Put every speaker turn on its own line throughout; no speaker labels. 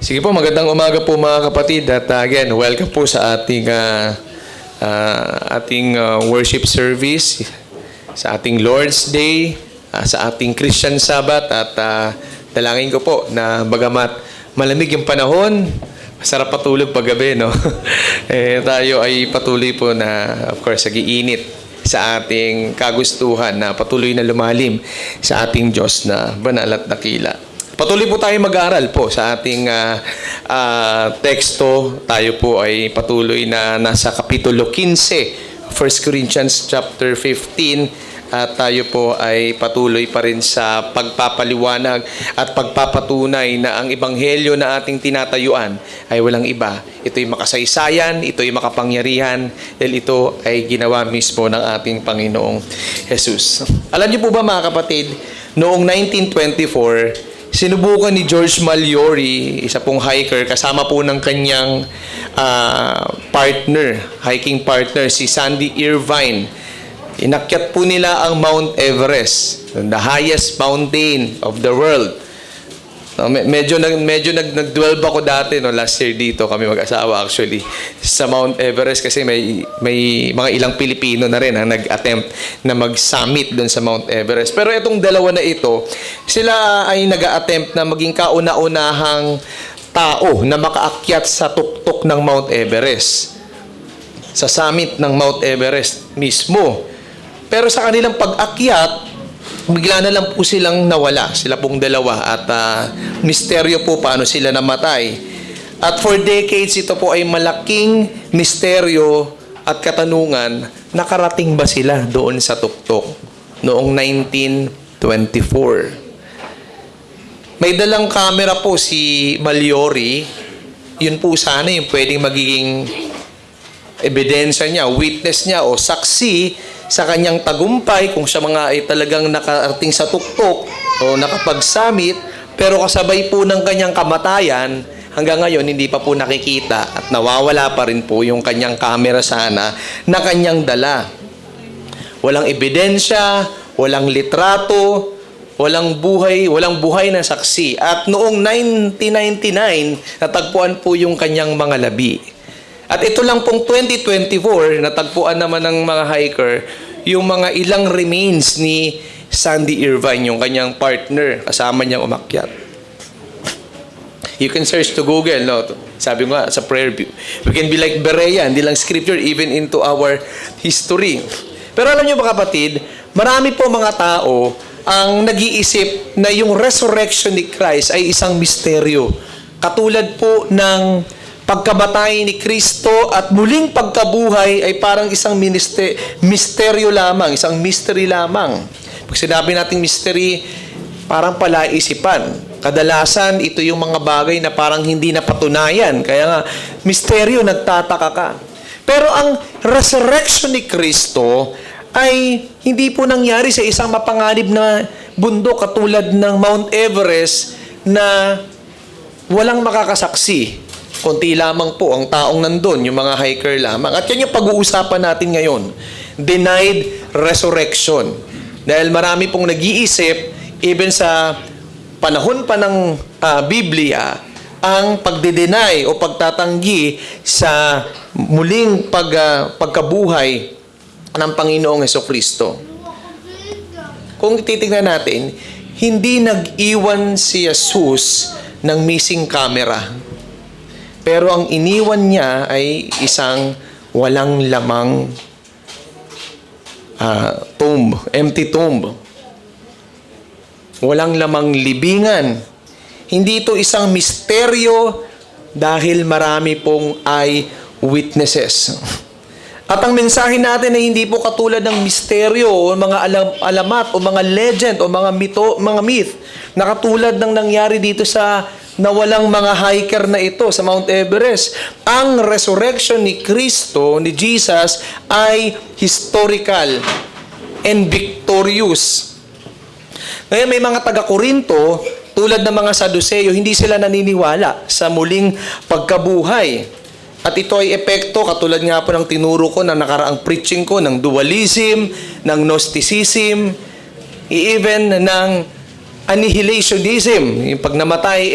Sige po, magandang umaga po mga kapatid at again, welcome po sa ating worship service, sa ating Lord's Day, sa ating Christian Sabbath at dalangin ko po na bagamat malamig yung panahon, masarap patulog paggabi, no? Tayo ay patuloy po na, of course, nag-iinit sa ating kagustuhan na patuloy na lumalim sa ating Diyos na banal at dakila. Patuloy po tayo mag-aaral po sa ating teksto. Tayo po ay patuloy na nasa Kapitulo 15, 1 Corinthians chapter 15. At tayo po ay patuloy pa rin sa pagpapaliwanag at pagpapatunay na ang ebanghelyo na ating tinatayuan ay walang iba. Ito'y makasaysayan, ito'y makapangyarihan, dahil ito ay ginawa mismo ng ating Panginoong Jesus. Alam niyo po ba mga kapatid, noong 1924, sinubukan ni George Mallory, isa pong hiker, kasama po ng kanyang hiking partner, si Sandy Irvine. Inakyat po nila ang Mount Everest, the highest mountain of the world. Medyo nag-12 ako dati, last year dito kami mag-asawa actually sa Mount Everest kasi may mga ilang Pilipino na rin ang nag-attempt na mag-summit doon sa Mount Everest. Pero itong dalawa na ito, sila ay nag-attempt na maging kauna-unahang tao na makaakyat sa tuktok ng Mount Everest, sa summit ng Mount Everest mismo. Pero sa kanilang pag-akyat, bigla na lang po silang nawala. Sila pong dalawa at misteryo po paano sila namatay. At for decades, ito po ay malaking misteryo at katanungan, nakarating ba sila doon sa tuktok noong 1924? May dalang camera po si Mallory. Yun po sana yung pwedeng magiging ebidensya niya, witness niya o saksi sa kanyang tagumpay kung siya mga ay talagang nakarating sa tuktok o nakapag-summit, pero kasabay po ng kanyang kamatayan, hanggang ngayon hindi pa po nakikita at nawawala pa rin po yung kanyang camera sana na kanyang dala. Walang ebidensya, walang litrato, walang buhay na saksi. At noong 1999, natagpuan po yung kanyang mga labi. At ito lang pong 2024, natagpuan naman ng mga hiker yung mga ilang remains ni Sandy Irvine, yung kanyang partner, kasama niyang umakyat. You can search to Google, no? Sabi ko nga, sa prayer view. We can be like Berea, hindi lang scripture, even into our history. Pero alam niyo ba kapatid, marami po mga tao ang nag-iisip na yung resurrection ni Christ ay isang misteryo. Katulad po ng pagkamatay ni Kristo at muling pagkabuhay ay parang isang misteryo lamang, isang mystery lamang. Pag sinabi nating mystery, parang palaisipan. Kadalasan, ito yung mga bagay na parang hindi napatunayan. Kaya nga, misteryo, nagtataka ka. Pero ang resurrection ni Kristo ay hindi po nangyari sa isang mapanganib na bundok katulad ng Mount Everest na walang makakasaksi. Konti lamang po ang taong nandun, yung mga hiker lamang. At yan yung pag-uusapan natin ngayon. Denied resurrection. Dahil marami pong nag-iisip, even sa panahon pa ng Biblia, ang pagde-deny o pagtatanggi sa muling pagkabuhay ng Panginoong Hesukristo. Kung titignan natin, hindi nag-iwan si Jesus ng missing camera. Pero ang iniwan niya ay isang walang lamang tomb, empty tomb. Walang lamang libingan. Hindi ito isang misteryo dahil marami pong eyewitnesses. At ang mensahe natin ay hindi po katulad ng misteryo o mga alamat o mga legend o mga myth na katulad ng nangyari dito sa nawalang mga hiker na ito sa Mount Everest. Ang resurrection ni Kristo, ni Jesus, ay historical and victorious. Ngayon may mga taga-Korinto, tulad ng mga Saduceo, hindi sila naniniwala sa muling pagkabuhay. At ito ay epekto, katulad nga po ng tinuro ko na nakaraang preaching ko, ng dualism, ng Gnosticism, even ng annihilationism. Yung pag namatay,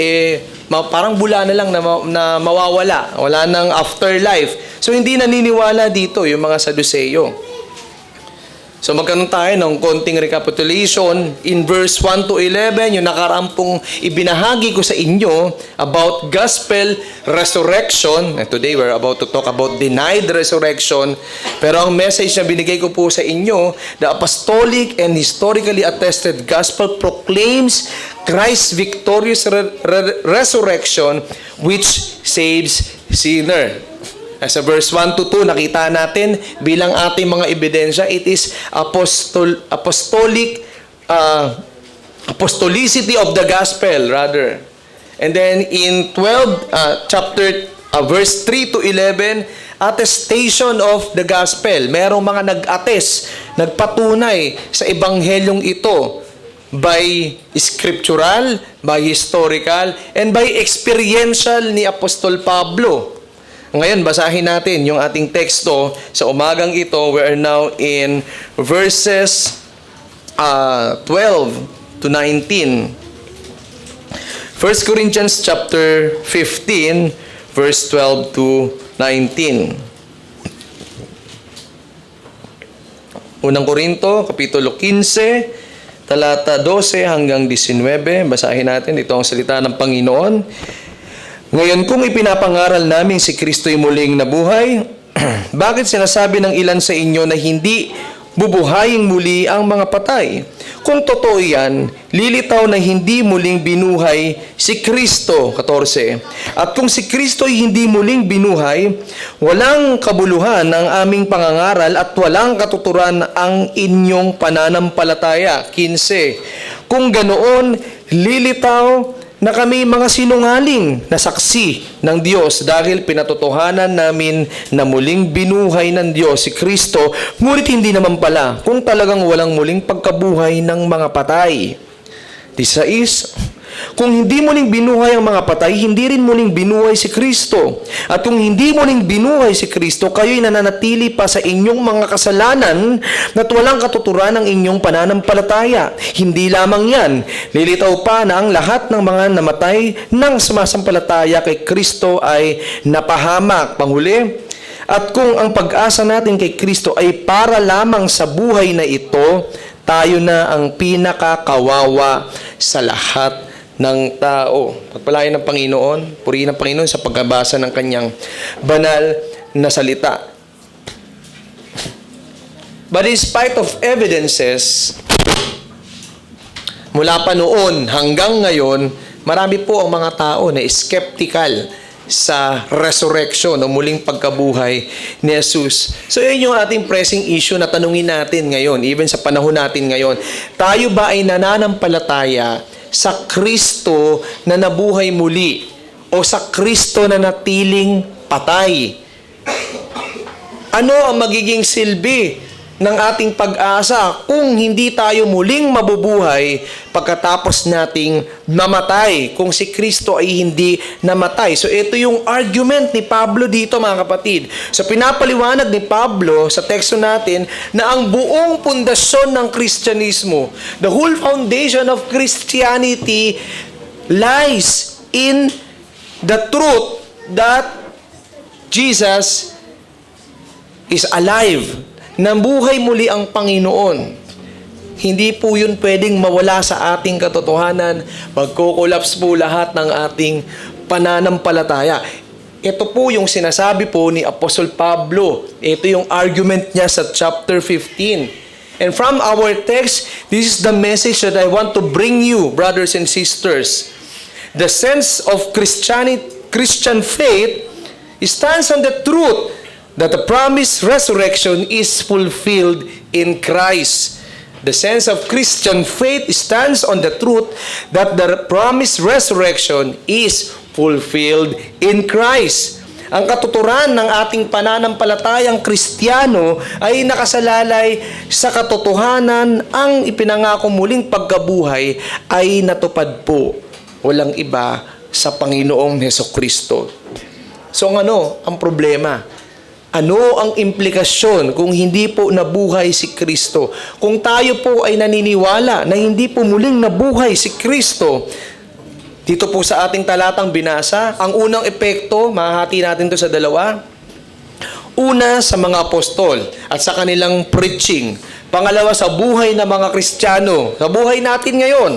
parang bula na lang na mawawala. Wala nang afterlife. So, hindi naniniwala dito yung mga Saduceo. So magkaroon tayo ng konting recapitulation in verse 1 to 11, yung nakarampong ibinahagi ko sa inyo about gospel resurrection. And today we're about to talk about denied resurrection. Pero ang message na binigay ko po sa inyo, the apostolic and historically attested gospel proclaims Christ's victorious resurrection which saves sinner. Sa verse 1 to 2, nakita natin bilang ating mga ebidensya, it is apostolicity of the gospel, rather. And then in verse 3 to 11, attestation of the gospel. Merong mga nag-attest, nagpatunay sa ebanghelyong ito by scriptural, by historical, and by experiential ni Apostol Pablo. Ngayon, basahin natin yung ating teksto sa umagang ito. We are now in verses 12 to 19. 1 Corinthians chapter 15, verse 12 to 19. Unang Korinto, kapitulo 15, talata 12 hanggang 19. Basahin natin. Ito ang salita ng Panginoon. Ngayon, kung ipinapangaral namin si Kristo'y muling nabuhay, bakit sinasabi ng ilan sa inyo na hindi bubuhayin muli ang mga patay? Kung totoo yan, lilitaw na hindi muling binuhay si Kristo, 14. At kung si Kristo'y hindi muling binuhay, walang kabuluhan ang aming pangangaral at walang katuturan ang inyong pananampalataya, 15. Kung ganoon, lilitaw na kami mga sinungaling na saksi ng Diyos dahil pinatotohanan namin na muling binuhay ng Diyos si Kristo, ngunit hindi naman pala kung talagang walang muling pagkabuhay ng mga patay. 16. Kung hindi muling binuhay ang mga patay, hindi rin muling binuhay si Kristo. At kung hindi muling binuhay si Kristo, kayo'y nananatili pa sa inyong mga kasalanan at walang katuturan ng inyong pananampalataya. Hindi lamang yan, lilitaw pa na ang lahat ng mga namatay ng sumasampalataya kay Kristo ay napahamak. Panghuli, at kung ang pag-asa natin kay Kristo ay para lamang sa buhay na ito, tayo na ang pinakakawawa sa lahat ng tao. Pagpalain ng Panginoon, purihin ng Panginoon sa pagbabasa ng kanyang banal na salita. But in spite of evidences, mula pa noon hanggang ngayon, marami po ang mga tao na skeptical sa resurrection o muling pagkabuhay ni Jesus. So yun yung ating pressing issue na tanungin natin ngayon, even sa panahon natin ngayon. Tayo ba ay nananampalataya sa Kristo na nabuhay muli o sa Kristo na natiling patay? Ano ang magiging silbi ng ating pag-asa kung hindi tayo muling mabubuhay pagkatapos nating namatay, kung si Kristo ay hindi namatay? So ito yung argument ni Pablo dito, mga kapatid. So pinapaliwanag ni Pablo sa teksto natin na ang buong pundasyon ng Kristyanismo, the whole foundation of Christianity lies in the truth that Jesus is alive. Nabuhay muli ang Panginoon. Hindi po yun pwedeng mawala sa ating katotohanan. Magkukulaps po lahat ng ating pananampalataya. Ito po yung sinasabi po ni Apostol Pablo. Ito yung argument niya sa chapter 15. And from our text, this is the message that I want to bring you, brothers and sisters. The sense of Christian faith stands on the truth that the promised resurrection is fulfilled in Christ. The sense of Christian faith stands on the truth that the promised resurrection is fulfilled in Christ. Ang katuturan ng ating pananampalatayang Kristiyano ay nakasalalay sa katotohanan ang ipinangako muling pagkabuhay ay natupad po. Walang iba sa Panginoong Hesukristo. So ano ang problema? Ano ang implikasyon kung hindi po nabuhay si Kristo? Kung tayo po ay naniniwala na hindi po muling nabuhay si Kristo, Dito po sa ating talatang binasa, ang unang epekto, mahahati natin to sa dalawa. Una, sa mga apostol at sa kanilang preaching. Pangalawa, sa buhay ng mga Kristiyano, sa buhay natin ngayon.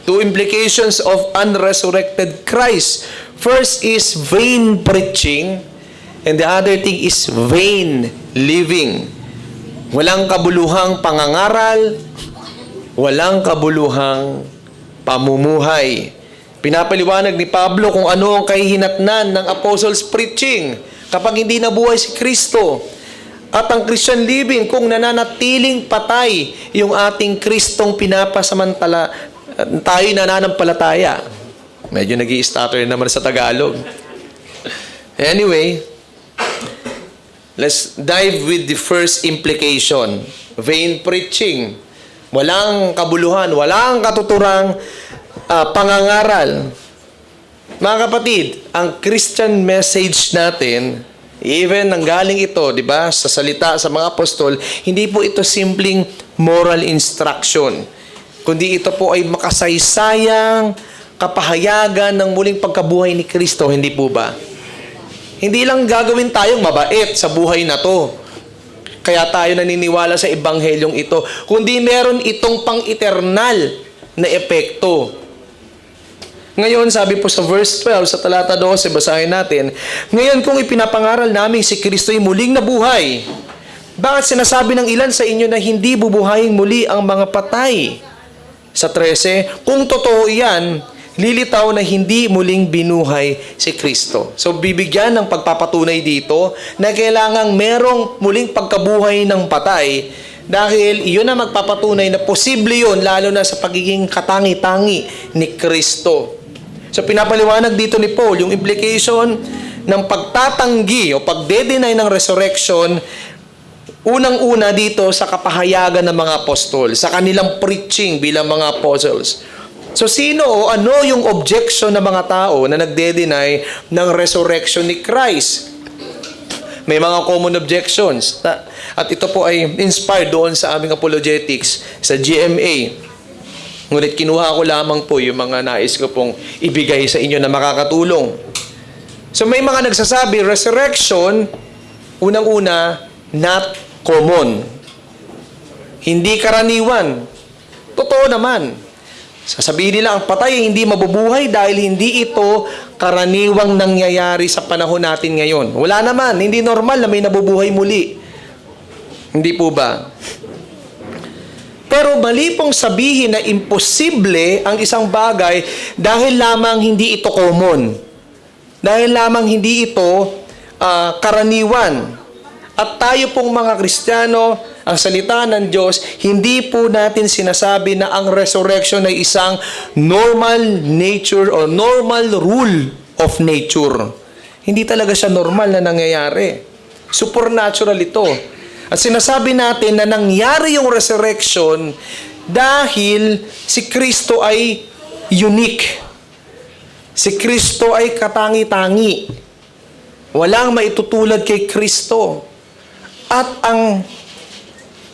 Two implications of unresurrected Christ. First is vain preaching, and the other thing is vain living. Walang kabuluhang pangangaral, walang kabuluhang pamumuhay. Pinapaliwanag ni Pablo kung ano ang kahihinatnan ng apostles' preaching kapag hindi nabuhay si Kristo. At ang Christian living kung nananatiling patay yung ating Kristong pinapasamantala, tayo nananampalataya. Medyo nag-i-stutter naman sa Tagalog. Anyway, let's dive with the first implication. Vain preaching. Walang kabuluhan, walang katuturang pangangaral. Mga kapatid, ang Christian message natin, even nanggaling ito, di ba, sa salita sa mga apostol, hindi po ito simpleng moral instruction, kundi ito po ay makasaysayang kapahayagan ng muling pagkabuhay ni Kristo, hindi po ba? Hindi lang gagawin tayong mabait sa buhay na to, kaya tayo naniniwala sa ebanghelyong ito, kundi meron itong pang-eternal na epekto. Ngayon, sabi po sa verse 12, sa talata 12, basahin natin, ngayon kung ipinapangaral namin si Kristo'y muling nabuhay, bakit sinasabi ng ilan sa inyo na hindi bubuhayin muli ang mga patay? Sa 13, kung totoo yan, lilitaw na hindi muling binuhay si Kristo. So, bibigyan ng pagpapatunay dito na kailangang merong muling pagkabuhay ng patay dahil iyon na magpapatunay na posible yun lalo na sa pagiging katangi-tangi ni Kristo. So, pinapaliwanag dito ni Paul yung implication ng pagtatanggi o pagde-deny ng resurrection unang-una dito sa kapahayagan ng mga apostol, sa kanilang preaching bilang mga apostles. So, sino o ano yung objection ng mga tao na nagde-deny ng resurrection ni Christ? May mga common objections. At ito po ay inspired doon sa aming apologetics sa GMA. Ngunit kinuha ko lamang po yung mga nais ko pong ibigay sa inyo na makakatulong. So may mga nagsasabi, resurrection, unang-una, not common. Hindi karaniwan. Totoo naman. Sasabihin nila, ang patay ay hindi mabubuhay dahil hindi ito karaniwang nangyayari sa panahon natin ngayon. Wala naman. Hindi normal na may nabubuhay muli. Hindi po ba? Pero mali pong sabihin na imposible ang isang bagay dahil lamang hindi ito common. Dahil lamang hindi ito karaniwan. At tayo pong mga Kristiyano, ang salita ng Diyos, hindi po natin sinasabi na ang resurrection ay isang normal nature o normal rule of nature. Hindi talaga siya normal na nangyayari. Supernatural ito. At sinasabi natin na nangyari yung resurrection dahil si Kristo ay unique. Si Kristo ay katangi-tangi. Walang maitutulad kay Kristo. At ang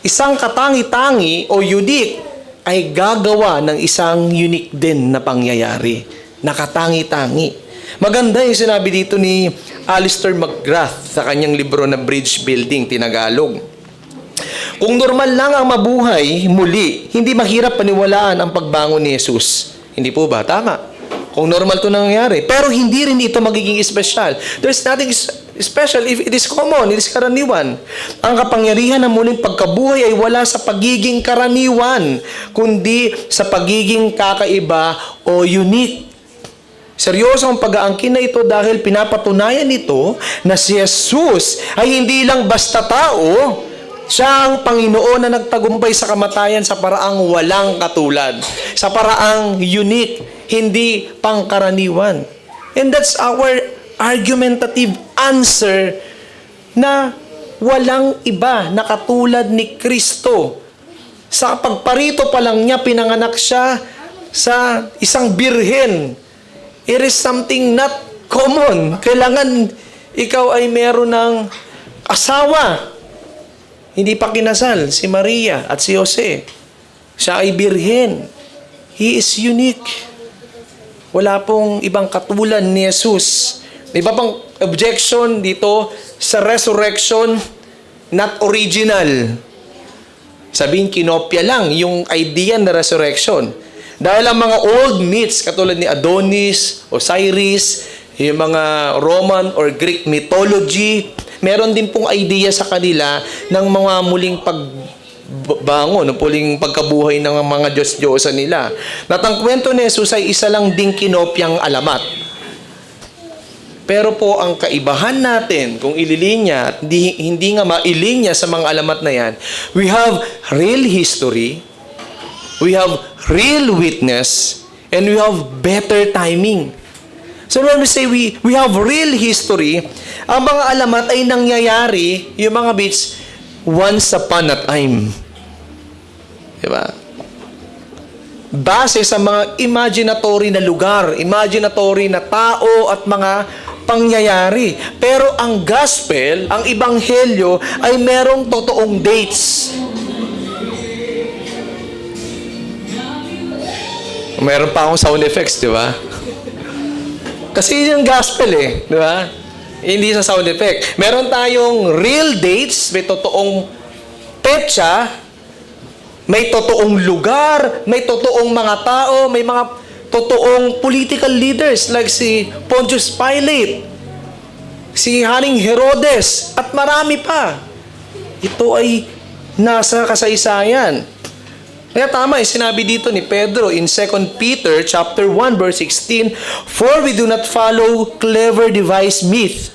isang katangi-tangi o unique ay gagawa ng isang unique din na pangyayari. Nakatangi-tangi. Maganda yung sinabi dito ni Alistair McGrath sa kanyang libro na Bridge Building, Tinagalog. Kung normal lang ang mabuhay muli, hindi mahirap paniwalaan ang pagbangon ni Jesus. Hindi po ba? Tama. Kung normal ito nangyayari. Pero hindi rin ito magiging special. There's nothing special if it is common, it is karaniwan. Ang kapangyarihan ng muling pagkabuhay ay wala sa pagiging karaniwan, kundi sa pagiging kakaiba o unique. Seryoso ang pag-aangkin na ito dahil pinapatunayan nito na si Jesus ay hindi lang basta tao, siya ang Panginoon na nagtagumpay sa kamatayan sa paraang walang katulad, sa paraang unique, hindi pangkaraniwan. And that's our argumentative answer na walang iba na katulad ni Kristo. Sa pagparito pa lang niya, pinanganak siya sa isang birhen. It is something not common. Kailangan ikaw ay meron ng asawa. Hindi pa kinasal si Maria at si Jose. Siya ay birhen. He is unique. Wala pong ibang katulad ni Jesus. May iba pang objection dito sa resurrection, not original. Sabihin, kinopya lang yung idea na resurrection. Dahil ang mga old myths, katulad ni Adonis, Osiris, yung mga Roman or Greek mythology, meron din pong idea sa kanila ng mga muling pagbangon, muling pagkabuhay ng mga Diyos-Diyosa nila. At ang kwento ni Jesus ay isa lang ding kinopyang alamat. Pero po, ang kaibahan natin, kung ililinya, at hindi nga mailinya sa mga alamat na yan, we have real history, we have real witness, and we have better timing. So when we say we have real history, ang mga alamat ay nangyayari, yung mga bits, once upon a time. Diba? Base sa mga imaginatory na lugar, imaginatory na tao at mga pangyayari. Pero ang gospel, ang ebanghelyo, ay merong totoong dates. Meron pa akong sound effects, di ba? Kasi yun yung gospel eh, di ba? Hindi sa sound effect. Meron tayong real dates, may totoong petsa, may totoong lugar, may totoong mga tao, may mga totoong political leaders like si Pontius Pilate, si Haring Herodes, at marami pa. Ito ay nasa kasaysayan. Kaya tama, sinabi dito ni Pedro in 2 Peter chapter 1 verse 16, "For we do not follow clever devised myth,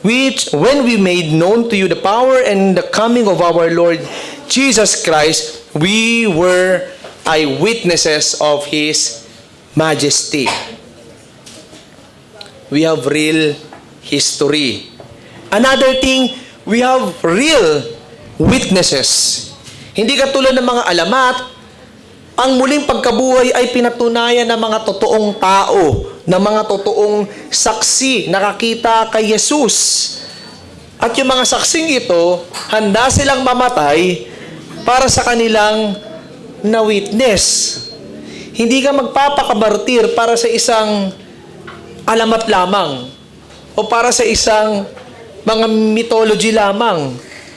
which when we made known to you the power and the coming of our Lord Jesus Christ, we were eyewitnesses of His majesty." We have real history. Another thing, we have real witnesses. Hindi katulad ng mga alamat, ang muling pagkabuhay ay pinatunayan ng mga totoong tao, ng mga totoong saksi, nakakita kay Jesus. At yung mga saksing ito, handa silang mamatay para sa kanilang na-witness. Hindi ka magpapakamartir para sa isang alamat lamang o para sa isang mga mythology lamang.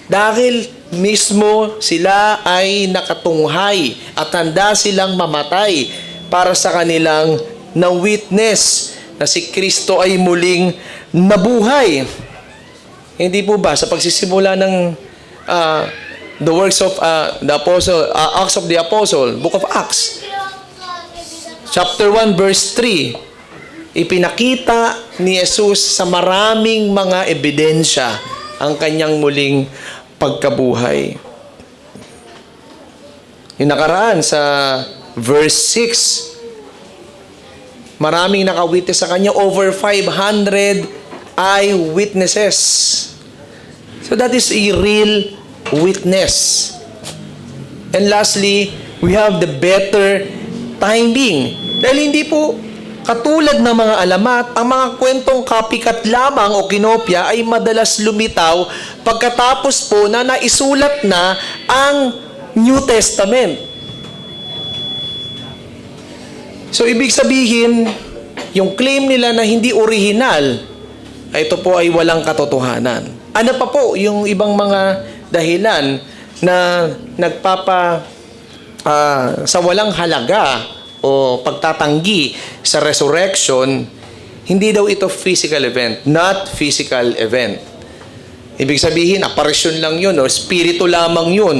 Dahil mismo sila ay nakatunghay at handa silang mamatay para sa kanilang na-witness na si Kristo ay muling nabuhay. Hindi po ba sa pagsisimula ng the works of the apostle, Acts of the Apostle, Book of Acts, chapter 1 verse 3, ipinakita ni Jesus sa maraming mga ebidensya ang kanyang muling pagkabuhay. Yung nakaraan sa verse 6, maraming nakawitness sa kanya, over 500 eyewitnesses. So that is a real witness. And lastly, we have the better timing. Dahil hindi po katulad ng mga alamat, ang mga kwentong copycat lamang o kinopya ay madalas lumitaw pagkatapos po na naisulat na ang New Testament. So, ibig sabihin, yung claim nila na hindi original, ito po ay walang katotohanan. Ano pa po yung ibang mga dahilan na sa walang halaga o pagtatanggi sa resurrection, hindi daw ito physical event, not physical event. Ibig sabihin, apparition lang yun o spirito lamang yun.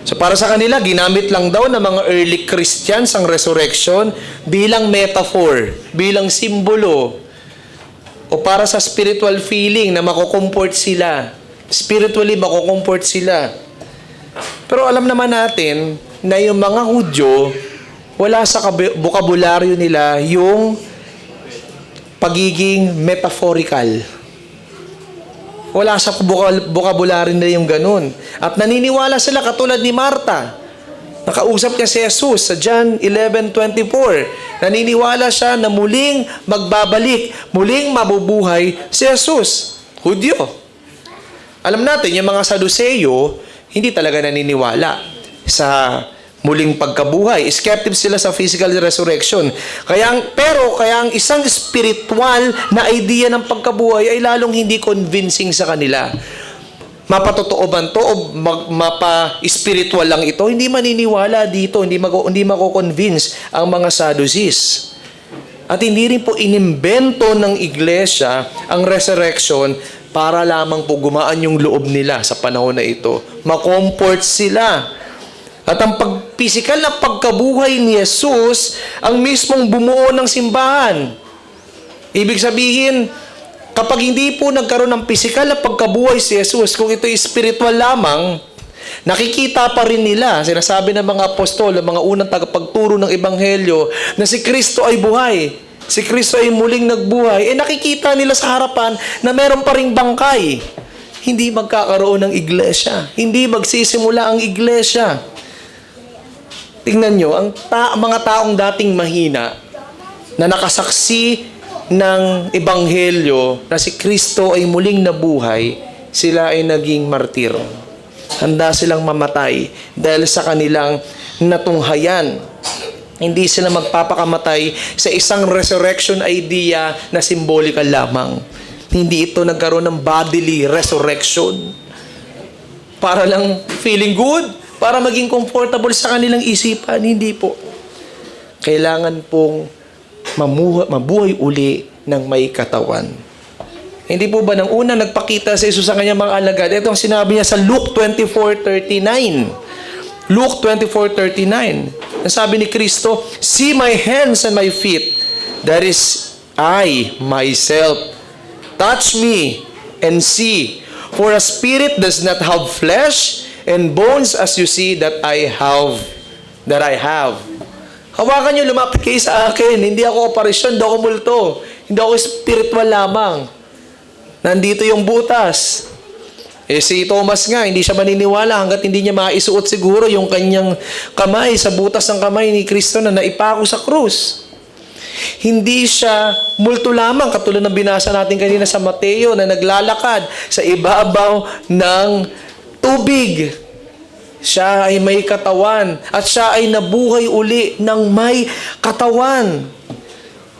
So para sa kanila, ginamit lang daw ng mga early Christians ang resurrection bilang metaphor, bilang simbolo, o para sa spiritual feeling na makukomfort sila. Spiritually, makukomfort sila. Pero alam naman natin na yung mga Hudyo, wala sa bokabularyo nila yung pagiging metaphorical. Wala sa bokabularyo nila yung ganun. At naniniwala sila katulad ni Marta. Nakausap niya si Jesus sa John 11:24. Naniniwala siya na muling magbabalik, muling mabubuhay si Jesus. Hudyo. Alam natin, yung mga Saduceo, hindi talaga naniniwala sa muling pagkabuhay. Skeptic sila sa physical resurrection. Kaya ang isang spiritual na idea ng pagkabuhay ay lalong hindi convincing sa kanila. Mapatotoo ba ito o mapa-spiritual lang ito? Hindi maniniwala dito, hindi mako-convince ang mga Sadducees. At hindi rin po inimbento ng iglesia ang resurrection para lamang po gumaan yung loob nila sa panahon na ito. Ma-comfort sila. At ang physical na pagkabuhay ni Jesus ang mismong bumuo ng simbahan. Ibig sabihin, kapag hindi po nagkaroon ng physical na pagkabuhay si Jesus, kung ito spiritual lamang, nakikita pa rin nila, sinasabi ng mga apostol, ng mga unang tagapagturo ng Ebanghelyo, na si Kristo ay buhay. Si Kristo ay muling nagbuhay. Nakikita nila sa harapan na meron pa ring bangkay. Hindi magkakaroon ng iglesia. Hindi magsisimula ang iglesia. Tingnan nyo, ang mga taong dating mahina na nakasaksi ng Ebanghelyo na si Kristo ay muling nabuhay, sila ay naging martir. Handa silang mamatay dahil sa kanilang natunghayan. Hindi sila magpapakamatay sa isang resurrection idea na symbolika lamang. Hindi ito nagkaroon ng bodily resurrection. Para lang feeling good, para maging comfortable sa kanilang isipan. Hindi po. Kailangan pong mabuhay uli ng may katawan. Hindi po ba nang una nagpakita si Jesus sa kanyang mga alagad? Ito ang sinabi niya sa Luke 24:39. Luke 24:39. Nasabi ni Kristo, "See my hands and my feet. That is I myself. Touch me and see. For a spirit does not have flesh and bones as you see that I have." Hawakan niyo, lumapit kayo sa akin. Hindi ako operasyon, hindi ako multo. Hindi ako spiritual lamang. Nandito yung butas. Si Thomas nga, hindi siya maniniwala hanggat hindi niya maisuot siguro yung kanyang kamay sa butas ng kamay ni Kristo na naipako sa krus. Hindi siya multo lamang, katulad ng binasa natin kanina sa Mateo na naglalakad sa ibabaw ng tubig. Siya ay may katawan at siya ay nabuhay uli ng may katawan.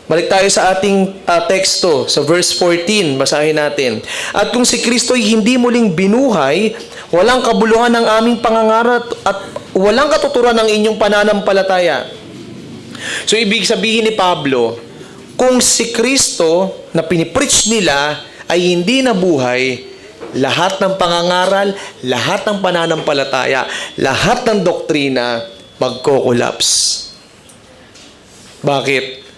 Balik tayo sa ating teksto, sa verse 14, basahin natin. "At kung si Kristo ay hindi muling binuhay, walang kabuluhan ng aming pangangaral at walang katuturan ng inyong pananampalataya." So, ibig sabihin ni Pablo, kung si Kristo na pinipreach nila ay hindi nabuhay, lahat ng pangangaral, lahat ng pananampalataya, lahat ng doktrina, magko-collapse. Bakit?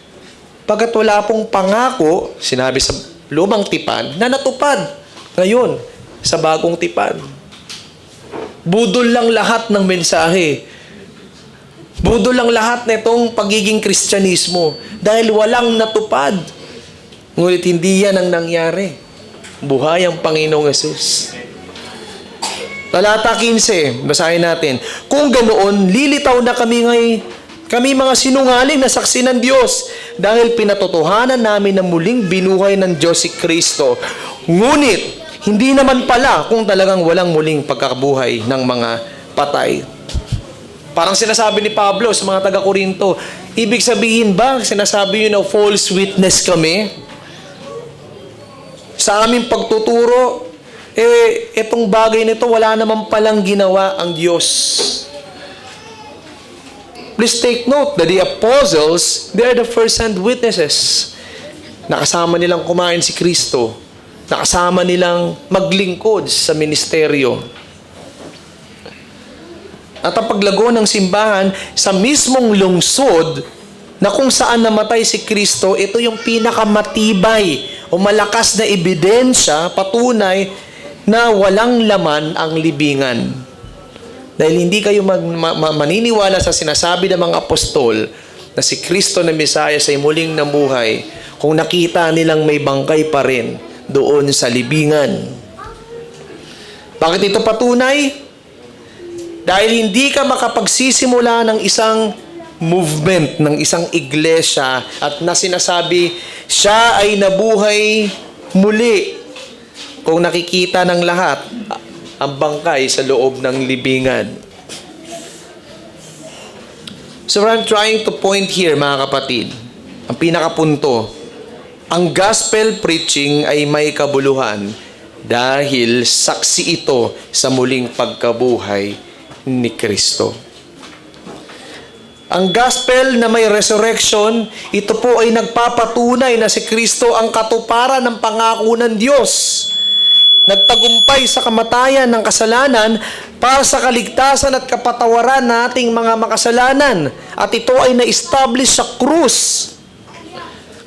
Pagkat wala pong pangako, sinabi sa lumang tipan, na natupad ngayon sa bagong tipan. Budol lang lahat ng mensahe. Budol lang lahat na itong pagiging Kristyanismo dahil walang natupad. Ngunit hindi yan ang nangyari. Buhay ang Panginoong Yesus. Talata 15, basahin natin. "Kung ganoon, lilitaw na kami mga sinungaling na saksi ng Diyos dahil pinatotohanan namin na muling binuhay ng Diyos si Kristo. Ngunit, hindi naman pala kung talagang walang muling pagkakabuhay ng mga patay." Parang sinasabi ni Pablo sa mga taga-Korinto, ibig sabihin ba, sinasabi yun na false witness kami? Sa aming pagtuturo, itong bagay nito, wala naman palang ginawa ang Diyos. Please take note that the apostles, they are the first-hand witnesses. Nakasama nilang kumain si Kristo. Nakasama nilang maglingkod sa ministeryo. At ang paglago ng simbahan sa mismong lungsod na kung saan namatay si Kristo, ito yung pinakamatibay o malakas na ebidensya, patunay na walang laman ang libingan. Dahil hindi kayo maniniwala sa sinasabi ng mga apostol na si Kristo na Mesaya ay muling namuhay kung nakita nilang may bangkay pa rin doon sa libingan. Bakit ito patunay? Dahil hindi ka makapagsisimula ng isang movement, ng isang iglesia at na sinasabi, siya ay nabuhay muli kung nakikita ng lahat ang bangkay sa loob ng libingan. So what I'm trying to point here, mga kapatid, ang pinakapunto, ang gospel preaching ay may kabuluhan dahil saksi ito sa muling pagkabuhay ni Kristo. Ang gospel na may resurrection, ito po ay nagpapatunay na si Kristo ang katuparan ng pangako ng Diyos. Nagtagumpay sa kamatayan ng kasalanan para sa kaligtasan at kapatawaran nating mga makasalanan. At ito ay na-establish sa krus.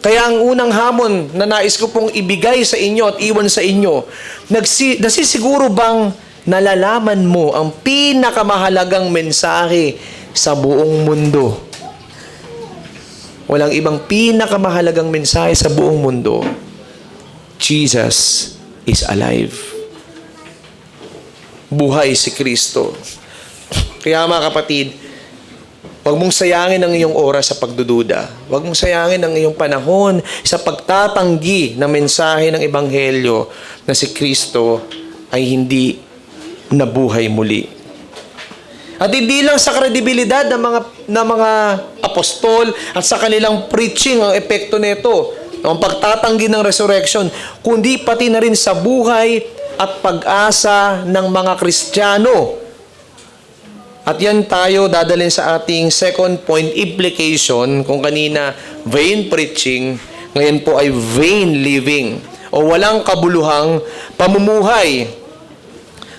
Kaya ang unang hamon na nais ko pong ibigay sa inyo at iwan sa inyo, nasisiguro bang nalalaman mo ang pinakamahalagang mensahe sa buong mundo? Walang ibang pinakamahalagang mensahe sa buong mundo. Jesus is alive. Buhay si Kristo. Kaya mga kapatid, huwag mong sayangin ang iyong oras sa pagdududa. Huwag mong sayangin ang iyong panahon sa pagtatanggi ng mensahe ng Ebanghelyo na si Kristo ay hindi nabuhay muli. At hindi lang sa kredibilidad ng mga apostol at sa kanilang preaching ang epekto nito, ang pagtatanggi ng resurrection, kundi pati na rin sa buhay at pag-asa ng mga Kristiyano. At yan tayo dadalhin sa ating second point, implication. Kung kanina vain preaching, ngayon po ay vain living o walang kabuluhang pamumuhay.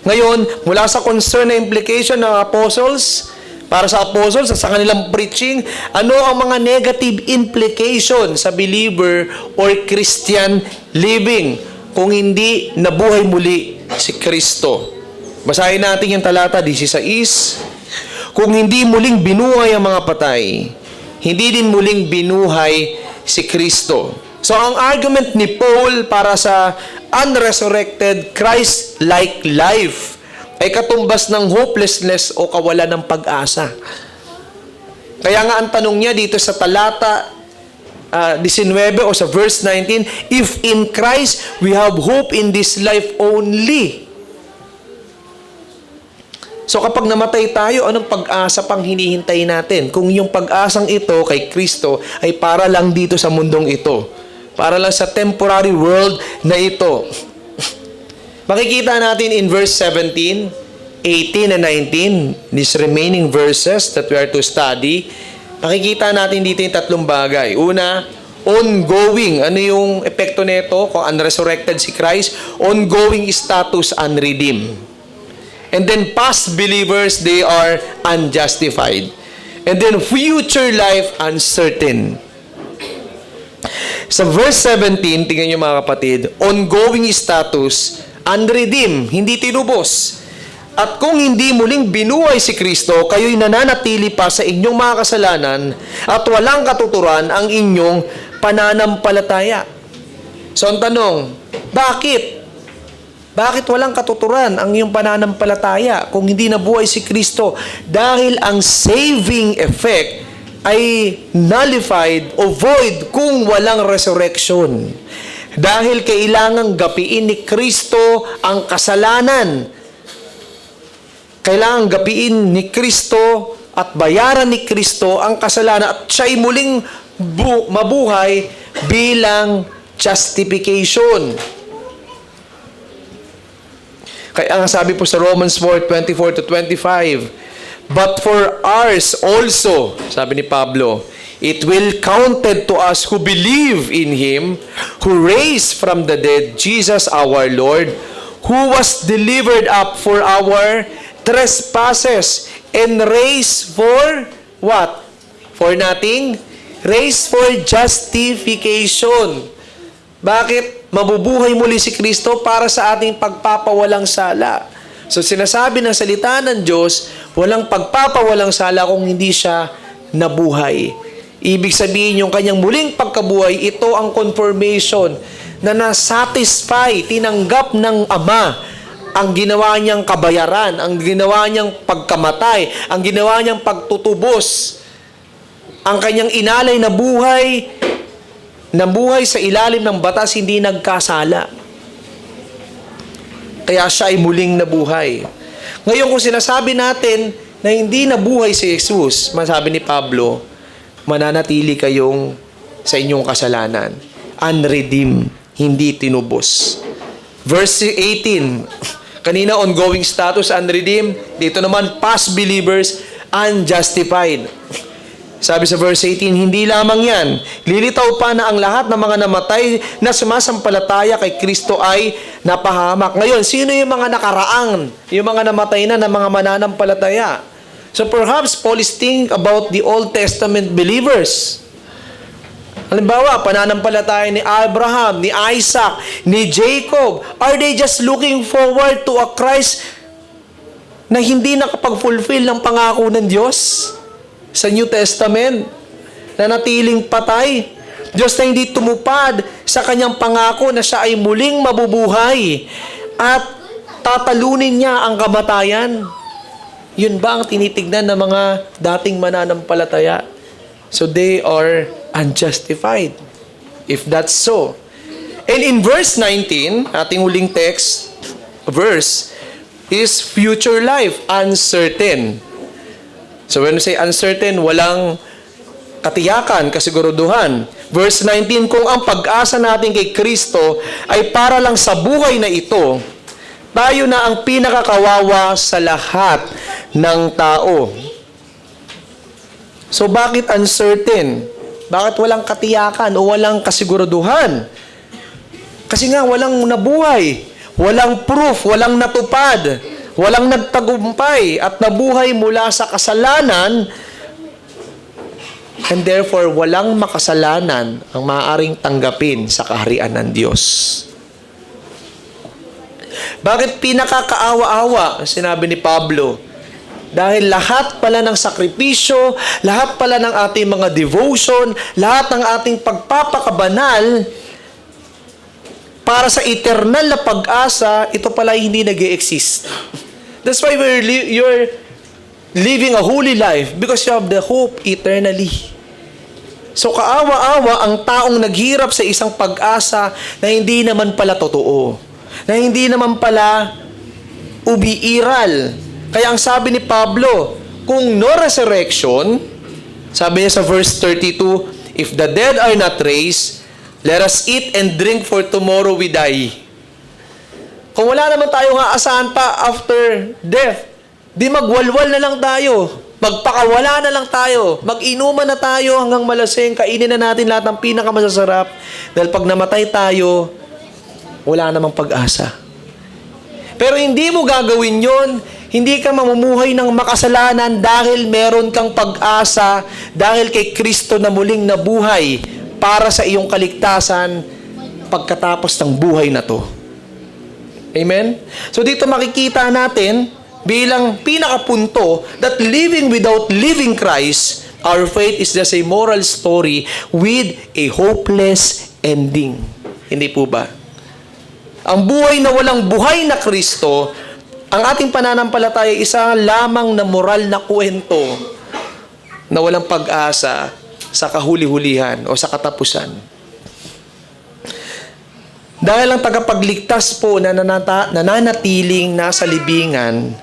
Ngayon, mula sa concern na implication ng apostles, para sa apostles sa kanilang preaching, ano ang mga negative implication sa believer or Christian living kung hindi nabuhay muli si Kristo? Basahin natin yung talata 16. Kung hindi muling binuhay ang mga patay, hindi din muling binuhay si Kristo. So ang argument ni Paul para sa unresurrected Christ-like life ay katumbas ng hopelessness o kawalan ng pag-asa. Kaya nga ang tanong niya dito sa talata 19 o sa verse 19, if in Christ we have hope in this life only. So kapag namatay tayo, anong pag-asa pang hinihintay natin? Kung yung pag-asang ito kay Kristo ay para lang dito sa mundong ito. Para lang sa temporary world na ito. Makikita natin in verse 17, 18, and 19, these remaining verses that we are to study, makikita natin dito yung tatlong bagay. Una, ongoing. Ano yung epekto nito kung unresurrected si Christ? Ongoing status unredeemed. And then past believers, they are unjustified. And then future life uncertain. Sa verse 17, tingnan nyo mga kapatid, ongoing status unredeemed, hindi tinubos. At kung hindi muling binuhay si Kristo, kayo'y nananatili pa sa inyong mga kasalanan at walang katuturan ang inyong pananampalataya. So ang tanong, bakit? Bakit walang katuturan ang iyong pananampalataya kung hindi nabuhay si Kristo? Dahil ang saving effect ay nullified o void kung walang resurrection. Dahil kailangang gapiin ni Kristo ang kasalanan. Kailangang gapiin ni Kristo at bayaran ni Kristo ang kasalanan at siya'y muling mabuhay bilang justification. Kaya ang sabi po sa Romans 4:24-25, but for ours also, sabi ni Pablo, it will counted to us who believe in Him, who raised from the dead Jesus our Lord, who was delivered up for our trespasses and raised for what? For nothing? Raised for justification. Bakit? Mabubuhay muli si Kristo para sa ating pagpapawalang sala. So sinasabi ng salita ng Diyos, walang pagpapawalang sala kung hindi siya nabuhay. Ibig sabihin yung kanyang muling pagkabuhay, ito ang confirmation na nasatisfy, tinanggap ng Ama ang ginawa niyang kabayaran, ang ginawa niyang pagkamatay, ang ginawa niyang pagtutubos, ang kanyang inalay na buhay sa ilalim ng batas, hindi nagkasala. Kaya siya ay muling nabuhay. Ngayon kung sinasabi natin na hindi nabuhay si Jesus, masabi ni Pablo, mananatili kayong sa inyong kasalanan. Unredeemed, hindi tinubos. Verse 18, kanina ongoing status, unredeemed. Dito naman, past believers, unjustified. Sabi sa verse 18, hindi lamang yan. Lilitaw pa na ang lahat ng mga namatay na sumasampalataya kay Kristo ay napahamak. Ngayon, sino yung mga nakaraang? Yung mga namatay na mga mananampalataya. So perhaps Paul is thinking about the Old Testament believers. Halimbawa, pananampalataya ni Abraham, ni Isaac, ni Jacob. Are they just looking forward to a Christ na hindi nakapag-fulfill ng pangako ng Diyos sa New Testament, na natiling patay? Diyos na hindi tumupad sa kanyang pangako na siya ay muling mabubuhay at tatalunin niya ang kamatayan. Yun ba ang tinitignan ng mga dating mananampalataya? So they are unjustified, if that's so. And in verse 19, ating huling text, verse, is future life, uncertain. So when we say uncertain, walang katiyakan, kasiguruduhan. Verse 19, kung ang pag-asa natin kay Kristo ay para lang sa buhay na ito, tayo na ang pinakakawawa sa lahat ng tao. So bakit uncertain? Bakit walang katiyakan o walang kasiguruduhan? Kasi nga walang nabuhay, walang proof, walang natupad, walang nagtagumpay at nabuhay mula sa kasalanan, and therefore walang makasalanan ang maaaring tanggapin sa kaharian ng Diyos. Bakit pinakakaawa-awa, sinabi ni Pablo? Dahil lahat pala ng sakripisyo, lahat pala ng ating mga devotion, lahat ng ating pagpapakabanal para sa eternal na pag-asa, ito pala hindi nag-e-exist. That's why you're living a holy life, because you have the hope eternally. So kaawa-awa ang taong naghirap sa isang pag-asa na hindi naman pala totoo, na hindi naman pala ubiiral. Kaya ang sabi ni Pablo, kung no resurrection, sabi niya sa verse 32, if the dead are not raised, let us eat and drink, for tomorrow we die. Kung wala naman tayong aasahan pa after death, di magwalwal na lang tayo. Magpakawala na lang tayo. Mag-inuman na tayo hanggang malasing. Kainin na natin lahat ng pinakamasasarap. Dahil pag namatay tayo, wala namang pag-asa. Pero hindi mo gagawin yon. Hindi ka mamumuhay ng makasalanan dahil meron kang pag-asa, dahil kay Kristo na muling nabuhay para sa iyong kaligtasan pagkatapos ng buhay na to. Amen? So dito makikita natin bilang pinakapunto that living without living Christ, our faith is just a moral story with a hopeless ending. Hindi po ba? Ang buhay na walang buhay na Kristo, ang ating pananampalataya, isa lamang na moral na kwento na walang pag-asa sa kahuli-hulihan o sa katapusan. Dahil ang tagapagligtas po na nananatiling nasa libingan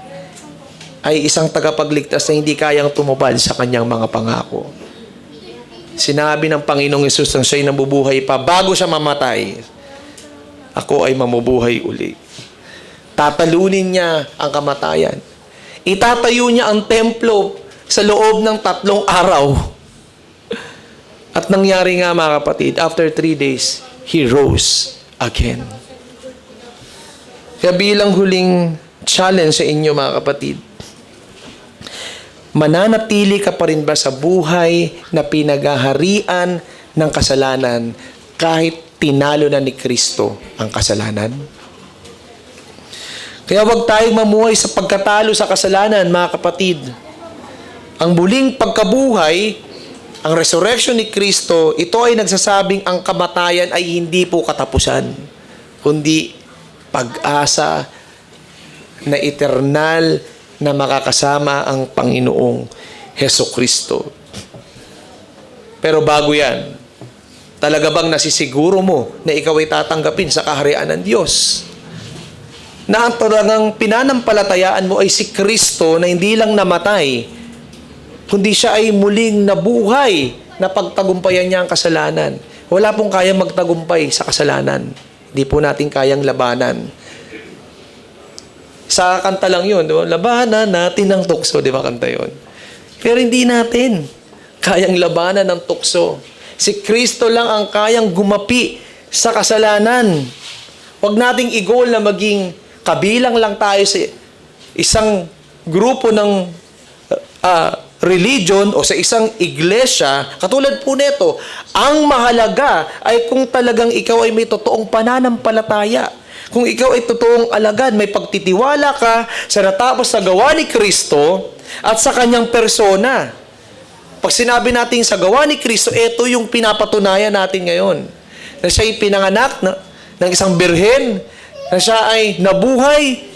ay isang tagapagligtas na hindi kayang tumupad sa kanyang mga pangako. Sinabi ng Panginoong Hesus nang siya'y nabubuhay pa bago siya mamatay, ako ay mamubuhay uli. Tatalunin niya ang kamatayan. Itatayo niya ang templo sa loob ng 3 araw. At nangyari nga mga kapatid, after 3 days, He rose again. Kaya bilang huling challenge sa inyo mga kapatid, mananatili ka pa rin ba sa buhay na pinagaharian ng kasalanan kahit tinalo na ni Kristo ang kasalanan? Kaya huwag tayong mamuhay sa pagkatalo sa kasalanan, mga kapatid. Ang muling pagkabuhay, ang resurrection ni Kristo, ito ay nagsasabing ang kamatayan ay hindi po katapusan, kundi pag-asa na eternal na makakasama ang Panginoong Hesukristo. Pero bago yan, talaga bang nasisiguro mo na ikaw ay tatanggapin sa kaharian ng Diyos? na ang talagang pinanampalatayaan mo ay si Kristo na hindi lang namatay, kundi siya ay muling nabuhay na pagtagumpayan niya ang kasalanan. Wala pong kayang magtagumpay sa kasalanan. Hindi po natin kayang labanan. Sa kanta lang yun, di ba? Labanan natin ng tukso, di ba kanta yun? Pero hindi natin kayang labanan ng tukso. Si Kristo lang ang kayang gumapi sa kasalanan. Huwag nating i-goal na maging kabilang lang tayo sa isang grupo ng religion o sa isang iglesia. Katulad po nito, ang mahalaga ay kung talagang ikaw ay may totoong pananampalataya. Kung ikaw ay totoong alagad, may pagtitiwala ka sa natapos na gawa ni Kristo at sa kanyang persona. Pag sinabi natin sa gawa ni Kristo, ito yung pinapatunayan natin ngayon. Na siya ay pinanganak ng isang birhen, na siya ay nabuhay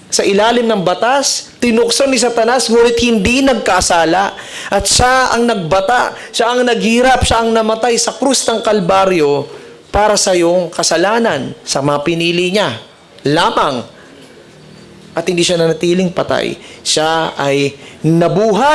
sa ilalim ng batas, tinukso ni Satanas, ngunit hindi nagkasala. At siya ang nagbata, siya ang naghirap, siya ang namatay sa krus ng Kalbaryo para sa iyong kasalanan, sa mga pinili niya lamang. At hindi siya nanatiling patay. Siya ay nabuhay.